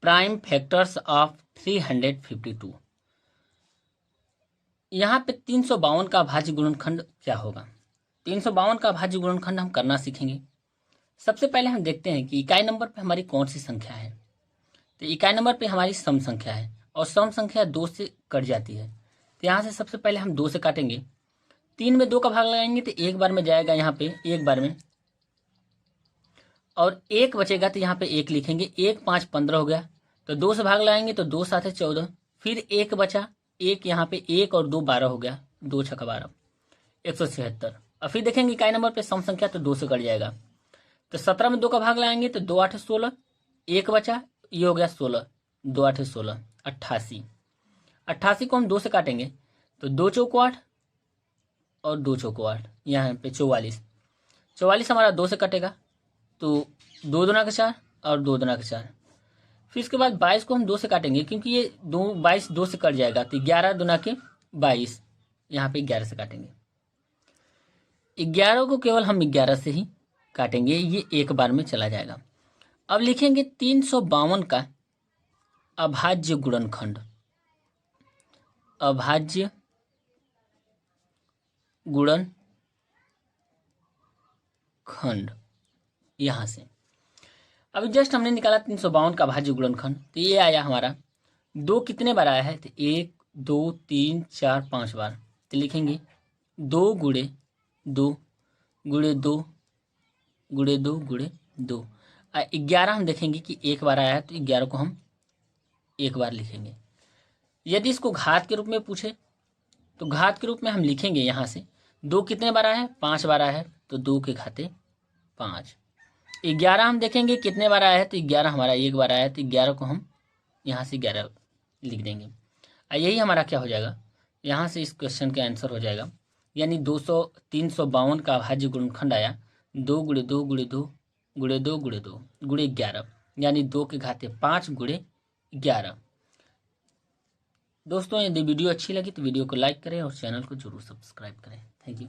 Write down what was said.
Prime factors of 352। यहाँ पे 352 का अभाज्य गुणनखंड क्या होगा। 352 का अभाज्य गुणनखंड हम करना सीखेंगे। सबसे पहले हम देखते हैं कि इकाई नंबर पे हमारी कौन सी संख्या है। तो इकाई नंबर पे हमारी सम संख्या है और सम संख्या 2 से कट जाती है। तो यहाँ से सबसे पहले हम 2 से काटेंगे। 3 में 2 का भाग लगाएंगे तो एक बार में जाएगा यहाँ पे एक बार में, और 1 बचेगा तो यहाँ पे 1 लिखेंगे। 1 5 15 हो गया। तो 2 से भाग लगाएंगे तो 2 7 14, फिर 1 बचा, 1 यहाँ पे 1 और 2 12 हो गया, 2 6 12 176। और फिर देखेंगे इकाई नंबर पे सम संख्या तो 2 से कट जाएगा। तो 17 में 2 का भाग लगाएंगे तो 2 8 16, 1 बचा, ये हो गया 16, 2 8 16 88। 88 को हम 2 से काटेंगे तो 2 चौको 8 और 2 चौको 8, यहाँ पे 44। 44 हमारा 2 से कटेगा तो 2 दूना का 4 और 2 दूना का 4। फिर इसके बाद 22 को हम 2 से काटेंगे क्योंकि ये 22 2 से कट जाएगा तो 11 दूना के 22, यहाँ पे 11 से काटेंगे। 11 को केवल हम 11 से ही काटेंगे, ये एक बार में चला जाएगा। अब लिखेंगे 352 का अभाज्य गुणनखंड। अभाज्य गुणनखंड यहां से अभी जस्ट हमने निकाला 352 का अभाज्य गुणनखंड। तो ये आया हमारा 2 कितने बार आया है तो 1 2 3 4 5 बार। तो लिखेंगे 2 गुणे 2 गुणे 2 गुणे 2 गुणे 2। 11 हम देखेंगे कि एक बार आया है तो 11 को हम एक बार लिखेंगे। यदि इसको घात के रूप में पूछे तो घात के रूप में हम लिखेंगे यहाँ से 2 कितने बार आया है 5 बार आया है तो 2 के घाते 5। 11 हम देखेंगे कितने बार आया है तो 11 हमारा एक बार आया है तो 11 को हम यहाँ से 11 लिख देंगे। यही हमारा क्या हो जाएगा, यहाँ से इस क्वेश्चन का आंसर हो जाएगा। यानी 352 का अभाज्य गुणनखंड आया 2 गुणे 2 गुणे 2 गुणे 2 गुणे 2 गुणे 11, यानी 2 के घाते 5 गुणे 11। दोस्तों यदि वीडियो अच्छी लगी तो वीडियो को लाइक करें और चैनल को जरूर सब्सक्राइब करें। Thank you.